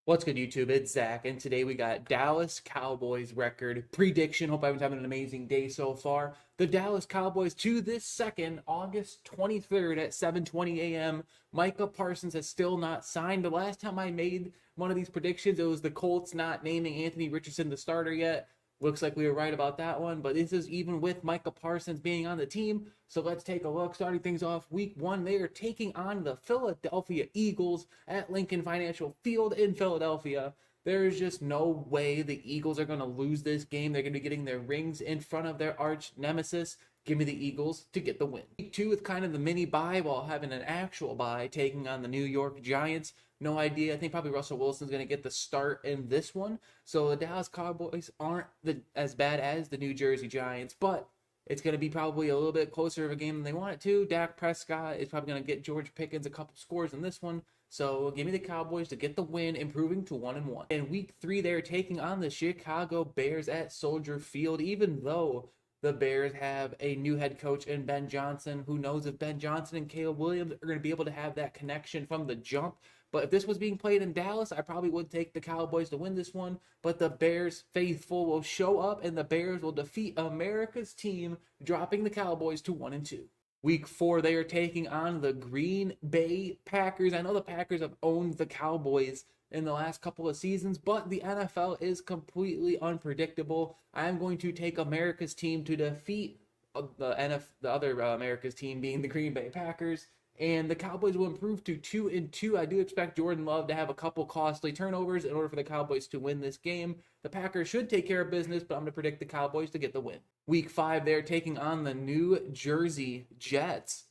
What's good, YouTube? It's Zach, and today we got Dallas Cowboys record prediction. Hope everyone's having an amazing day so far. The Dallas Cowboys to this second, August 23rd at 7:20 a.m. Micah Parsons has still not signed. The last time I made one of these predictions, it was the Colts not naming Anthony Richardson the starter yet. Looks like we were right about that one, but this is even with Micah Parsons being on the team. So let's take a look. Starting things off, week one, they are taking on the Philadelphia Eagles at Lincoln Financial Field in Philadelphia. There's just no way the Eagles are going to lose this game. They're going to be getting their rings in front of their arch nemesis. Give me the Eagles to get the win. Week two with kind of the mini bye while having an actual bye, taking on the New York Giants. No idea. I think probably Russell Wilson's going to get the start in this one. So the Dallas Cowboys aren't as bad as the New Jersey Giants, but it's going to be probably a little bit closer of a game than they want it to. Dak Prescott is probably going to get George Pickens a couple scores in this one. So give me the Cowboys to get the win, improving to 1-1. In week three, they're taking on the Chicago Bears at Soldier Field, even though the Bears have a new head coach in Ben Johnson. Who knows if Ben Johnson and Caleb Williams are going to be able to have that connection from the jump. But if this was being played in Dallas, I probably would take the Cowboys to win this one. But the Bears faithful will show up, and the Bears will defeat America's team, dropping the Cowboys to 1-2. Week four, they are taking on the Green Bay Packers. I know the Packers have owned the Cowboys in the last couple of seasons, but the NFL is completely unpredictable. I am going to take America's team to defeat the other America's team, being the Green Bay Packers. And the Cowboys will improve to 2-2. I do expect Jordan Love to have a couple costly turnovers in order for the Cowboys to win this game. The Packers should take care of business, but I'm going to predict the Cowboys to get the win. Week five, they're taking on the New Jersey Jets.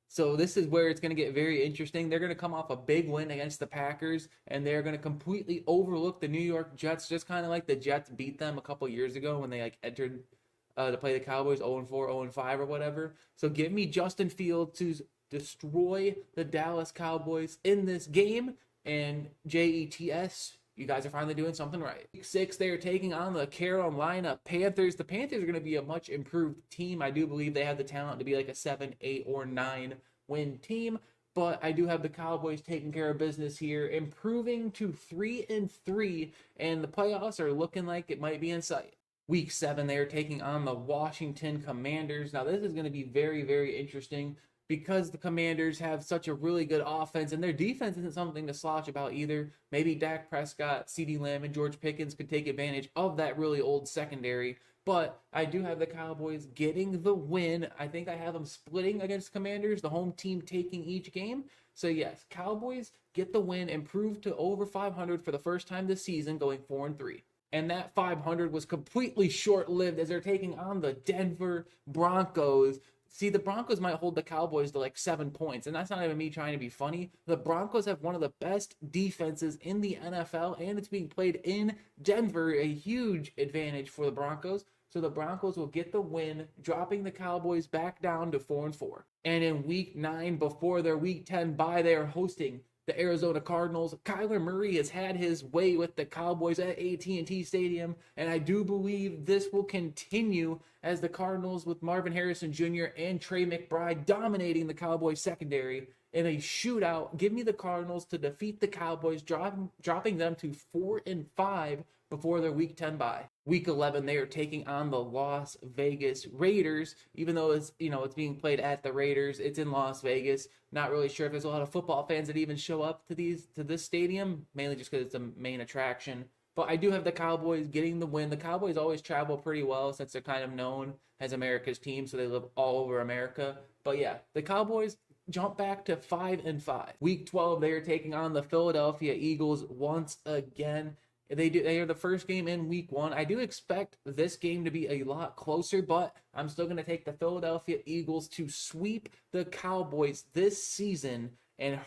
So this is where it's going to get very interesting. They're going to come off a big win against the Packers, and they're going to completely overlook the New York Jets, just kind of like the Jets beat them a couple years ago when they entered to play the Cowboys 0-4, 0-5 or whatever. So give me Justin Fields to destroy the Dallas Cowboys in this game, and Jets, you guys are finally doing something right. Week six, they are taking on the Carolina Panthers. The Panthers are going to be a much improved team. I do believe they have the talent to be like a 7, 8, or 9 win team, but I do have the Cowboys taking care of business here, improving to 3-3, and the playoffs are looking like it might be in sight. Week seven, they are taking on the Washington Commanders. Now, this is going to be very, very interesting because the Commanders have such a really good offense, and their defense isn't something to slouch about either. Maybe Dak Prescott, CeeDee Lamb, and George Pickens could take advantage of that really old secondary, but I do have the Cowboys getting the win. I think I have them splitting against Commanders, the home team taking each game. So yes, Cowboys get the win, improve to over 500 for the first time this season, going 4-3. And that 500 was completely short-lived as they're taking on the Denver Broncos. See, the Broncos might hold the Cowboys to like 7 points, and that's not even me trying to be funny. The Broncos have one of the best defenses in the NFL, and it's being played in Denver, a huge advantage for the Broncos. So the Broncos will get the win, dropping the Cowboys back down to 4-4. And in week 9, before their week 10 bye, they are hosting the Arizona Cardinals. Kyler Murray has had his way with the Cowboys at AT&T Stadium, and I do believe this will continue as the Cardinals, with Marvin Harrison Jr. and Trey McBride dominating the Cowboys secondary in a shootout. Give me the Cardinals to defeat the Cowboys, dropping them to 4-5 before their Week 10 bye. Week 11, they are taking on the Las Vegas Raiders. Even though it's being played at the Raiders, it's in Las Vegas. Not really sure if there's a lot of football fans that even show up to this stadium, mainly just because it's a main attraction. But I do have the Cowboys getting the win. The Cowboys always travel pretty well since they're kind of known as America's team, so they live all over America. But yeah, the Cowboys jump back to 5-5. Week 12, they are taking on the Philadelphia Eagles once again. They are the first game in week 1. I do expect this game to be a lot closer, but I'm still going to take the Philadelphia Eagles to sweep the Cowboys this season and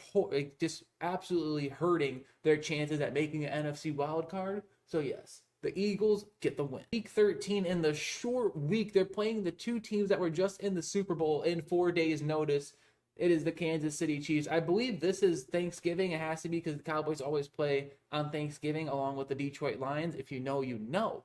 just absolutely hurting their chances at making an NFC wild card. So yes, the Eagles get the win. Week 13, in the short week, they're playing the two teams that were just in the Super Bowl in 4 days' notice. It is the Kansas City Chiefs. I believe this is Thanksgiving. It has to be because the Cowboys always play on Thanksgiving along with the Detroit Lions. If you know, you know.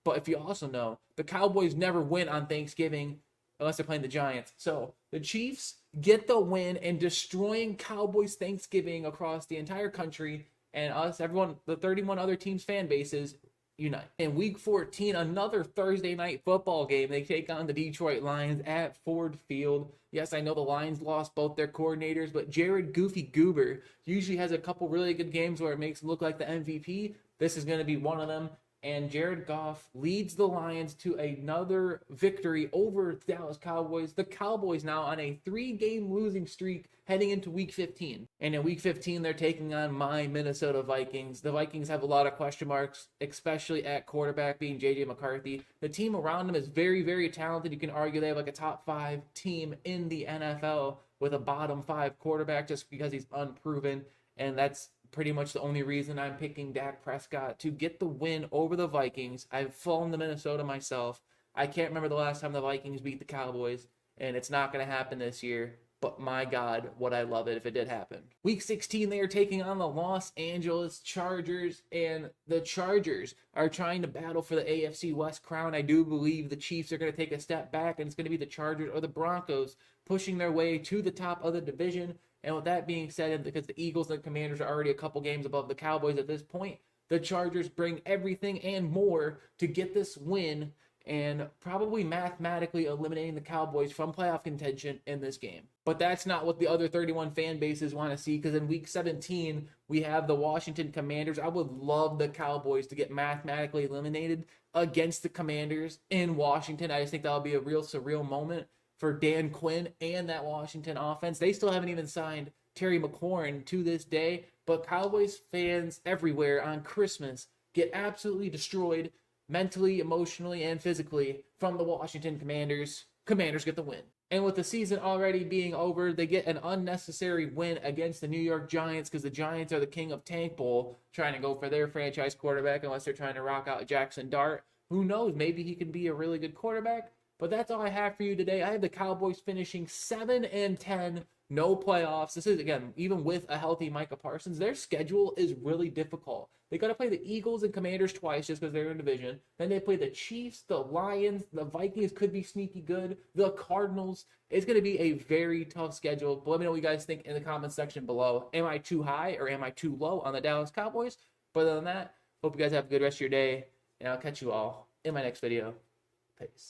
But if you also know, the Cowboys never win on Thanksgiving unless they're playing the Giants. So the Chiefs get the win and destroying Cowboys Thanksgiving across the entire country and us, everyone, the 31 other teams' fan bases unite. In week 14, another Thursday night football game. They take on the Detroit Lions at Ford Field. Yes, I know the Lions lost both their coordinators, but Jared Goofy Goober usually has a couple really good games where it makes him look like the MVP. This is going to be one of them. And Jared Goff leads the Lions to another victory over the Dallas Cowboys. The Cowboys now on a 3-game losing streak heading into week 15. And in week 15, they're taking on my Minnesota Vikings. The Vikings have a lot of question marks, especially at quarterback being J.J. McCarthy. The team around them is very, very talented. You can argue they have like a top 5 team in the NFL with a bottom 5 quarterback just because he's unproven. And that's pretty much the only reason I'm picking Dak Prescott to get the win over the Vikings. I've flown to Minnesota myself. I can't remember the last time the Vikings beat the Cowboys, and it's not going to happen this year. But my God, would I love it if it did happen. Week 16, they are taking on the Los Angeles Chargers, and the Chargers are trying to battle for the AFC West crown. I do believe the Chiefs are going to take a step back, and it's going to be the Chargers or the Broncos pushing their way to the top of the division. And with that being said, because the Eagles and Commanders are already a couple games above the Cowboys at this point, the Chargers bring everything and more to get this win and probably mathematically eliminating the Cowboys from playoff contention in this game. But that's not what the other 31 fan bases want to see, because in week 17, we have the Washington Commanders. I would love the Cowboys to get mathematically eliminated against the Commanders in Washington. I just think that'll be a real surreal moment for Dan Quinn and that Washington offense. They still haven't even signed Terry McLaurin to this day, but Cowboys fans everywhere on Christmas get absolutely destroyed mentally, emotionally, and physically from the Washington Commanders. Commanders get the win. And with the season already being over, they get an unnecessary win against the New York Giants, because the Giants are the king of Tank Bowl, trying to go for their franchise quarterback unless they're trying to rock out Jackson Dart. Who knows? Maybe he can be a really good quarterback. But that's all I have for you today. I have the Cowboys finishing 7-10, no playoffs. This is, again, even with a healthy Micah Parsons, their schedule is really difficult. They got to play the Eagles and Commanders twice just because they're in division. Then they play the Chiefs, the Lions, the Vikings could be sneaky good, the Cardinals. It's going to be a very tough schedule. But let me know what you guys think in the comments section below. Am I too high or am I too low on the Dallas Cowboys? But other than that, hope you guys have a good rest of your day, and I'll catch you all in my next video. Peace.